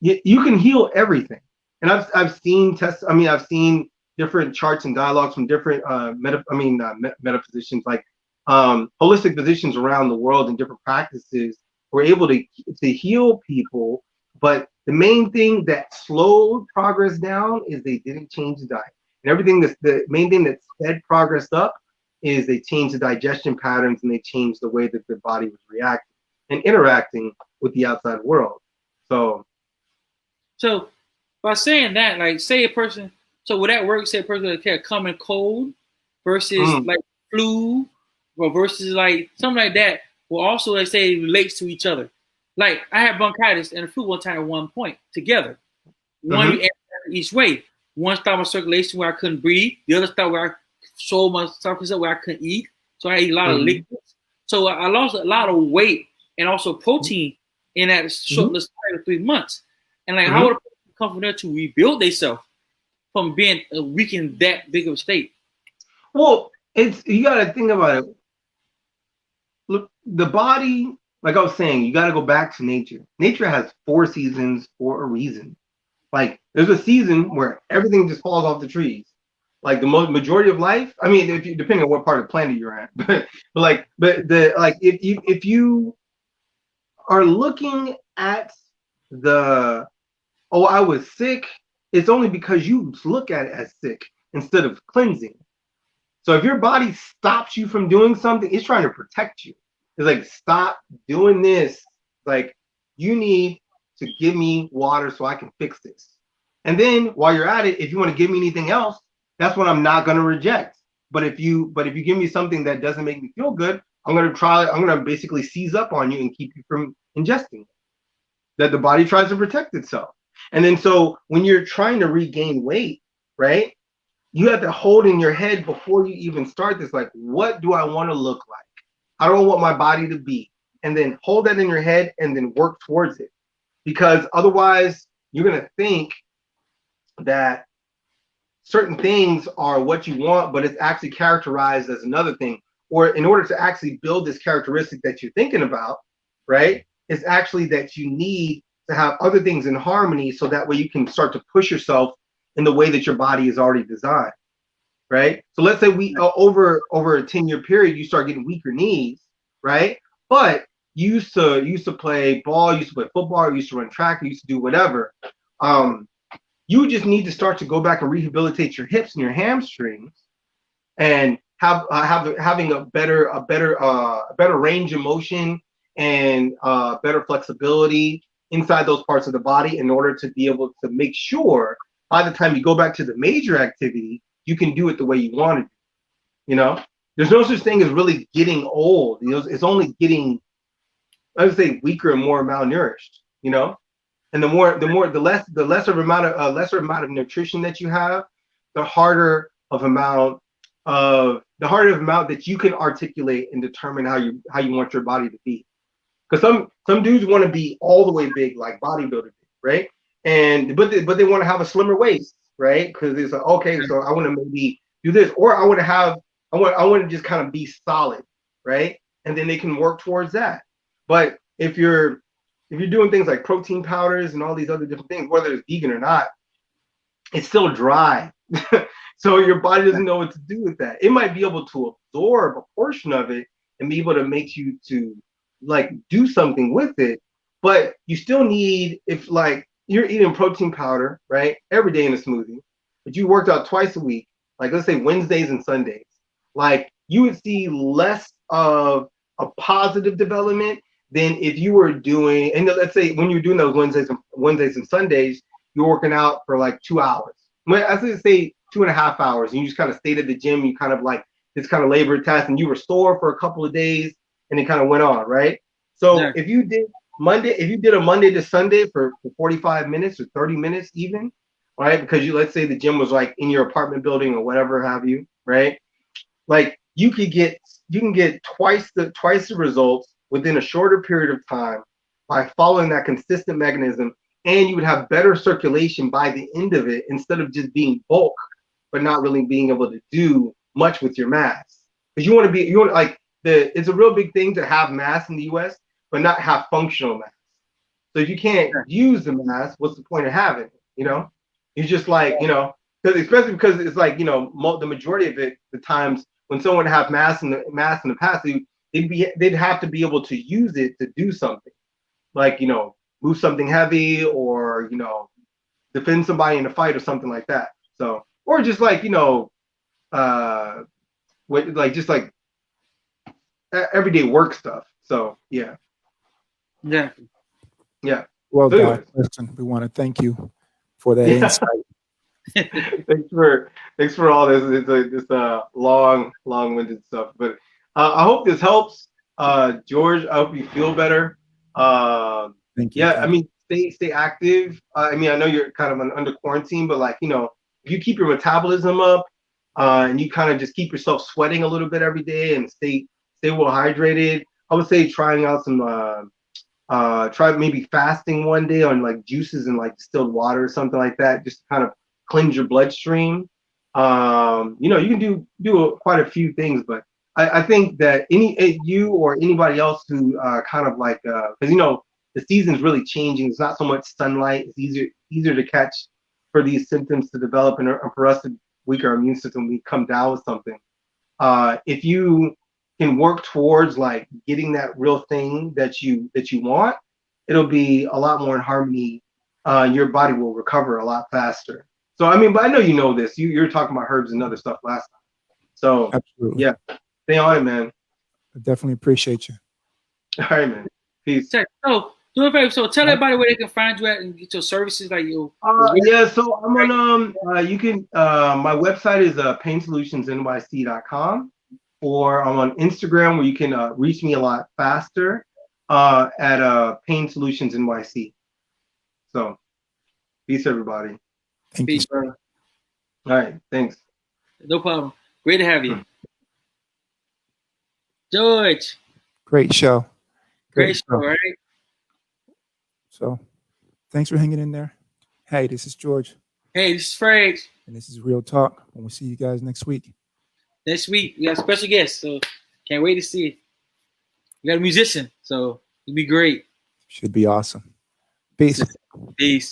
you can heal everything. And I've seen tests. I mean, I've seen different charts and dialogues from different metaphysicians, like holistic physicians around the world in different practices were able to heal people. But the main thing that slowed progress down is they didn't change the diet. And the main thing that sped progress up is they changed the digestion patterns and they changed the way that the body was reacting and interacting with the outside world. So by saying that, like, say a person, so would that work? Say a person that had a common cold versus like flu, or versus like something like that. Will also, they say, it relates to each other. Like, I had bronchitis and the flu one time at one point together. One each way. One stopped my circulation where I couldn't breathe. The other stopped where I sold my surface up where I couldn't eat. So I ate a lot of liquids. So I lost a lot of weight and also protein in that short little period of 3 months. And like, how would a person come from there to rebuild themselves from being weak in that big of a state? Well, you got to think about it. Look, the body, like I was saying, you got to go back to nature. Nature has 4 seasons for a reason. Like, there's a season where everything just falls off the trees. Like, the majority of life, I mean, depending on what part of the planet you're at, if you are looking at I was sick, it's only because you look at it as sick instead of cleansing. So if your body stops you from doing something, it's trying to protect you. It's like, stop doing this. Like, you need to give me water so I can fix this. And then while you're at it, if you want to give me anything else, that's what I'm not going to reject. But if you give me something that doesn't make me feel good, I'm going to basically seize up on you and keep you from ingesting it. That the body tries to protect itself. And then so when you're trying to regain weight, right, you have to hold in your head before you even start this, like, what do I want to look like? How do I want my body to be? And then hold that in your head and then work towards it. Because otherwise you're going to think that certain things are what you want, but it's actually characterized as another thing. Or in order to actually build this characteristic that you're thinking about, right, it's actually that you need to have other things in harmony, so that way you can start to push yourself in the way that your body is already designed, right? So let's say over a 10-year period, you start getting weaker knees, right? But you used to play ball, you used to play football, you used to run track, you used to do whatever. You just need to start to go back and rehabilitate your hips and your hamstrings, and having a better range of motion and better flexibility inside those parts of the body, in order to be able to make sure by the time you go back to the major activity, you can do it the way you want to do. You know, there's no such thing as really getting old. You know, it's only getting, I would say, weaker and more malnourished. You know, and the lesser amount of nutrition that you have, the harder amount that you can articulate and determine how you want your body to be. Because some dudes want to be all the way big, like bodybuilder, right? But they want to have a slimmer waist, right? Because it's like, okay, so I want to maybe do this, or I want to just kind of be solid, right? And then they can work towards that. But if you're doing things like protein powders and all these other different things, whether it's vegan or not, it's still dry. So your body doesn't know what to do with that. It might be able to absorb a portion of it and be able to make you to like do something with it, but you still need, if like you're eating protein powder, right, every day in a smoothie, but you worked out twice a week, like let's say Wednesdays and Sundays, like you would see less of a positive development than if you were doing, and let's say when you're doing those Wednesdays and Sundays, you're working out for like 2 hours. I say 2.5 hours, and you just kind of stayed at the gym, you kind of like this kind of labor test, and you were sore for a couple of days, and it kind of went on, right? So if you did a Monday to Sunday for 45 minutes or 30 minutes even, right? Because let's say the gym was like in your apartment building or whatever have you, right? Like you can get twice the results within a shorter period of time by following that consistent mechanism, and you would have better circulation by the end of it, instead of just being bulk but not really being able to do much with your mass. Because it's a real big thing to have mass in the US, but not have functional mass. So if you can't use the mass, what's the point of having it? You know, it's just like, you know, especially because it's like, you know, the majority of it, the times when someone have mass in the past, they'd have to be able to use it to do something, like, you know, move something heavy, or, you know, defend somebody in a fight or something like that. So, or just like, you know, just like everyday work stuff. So yeah. Well, Doc, listen, we want to thank you for that insight. Thanks for all this. It's long-winded stuff, but I hope this helps. George, I hope you feel better. Thank you. Yeah, I mean, stay active. I mean, I know you're kind of under quarantine, but like, if you keep your metabolism up, and you kind of just keep yourself sweating a little bit every day and stay well hydrated. I would say trying out some try maybe fasting one day on like juices and like distilled water or something like that, just to kind of cleanse your bloodstream. You can do quite a few things, but I think that you or anybody else who kind of like because the season's really changing. It's not so much sunlight. It's easier to catch for these symptoms to develop and for us to weaken our immune system. We come down with something. If you can work towards like getting that real thing that you want, it'll be a lot more in harmony. Your body will recover a lot faster. So I mean, but I know you know this. You're talking about herbs and other stuff last time. So absolutely, yeah, stay on it, man. I definitely appreciate you. All right, man. Peace. So do a favor. So tell everybody where they can find you at and get your services, like you. Yeah. So I'm on you can my website is painsolutionsnyc.com, or I'm on Instagram where you can reach me a lot faster at Pain Solutions NYC. So peace, everybody. Thank Peace, you. brother. All right, thanks. No problem. Great to have you. George. Great show. Great show, right? So thanks for hanging in there. Hey, this is George. Hey, this is Fred. And this is Real Talk. And we'll see you guys next week. Next week, we got a special guest, so can't wait to see it. We got a musician, so it'll be great. Should be awesome. Peace. Peace.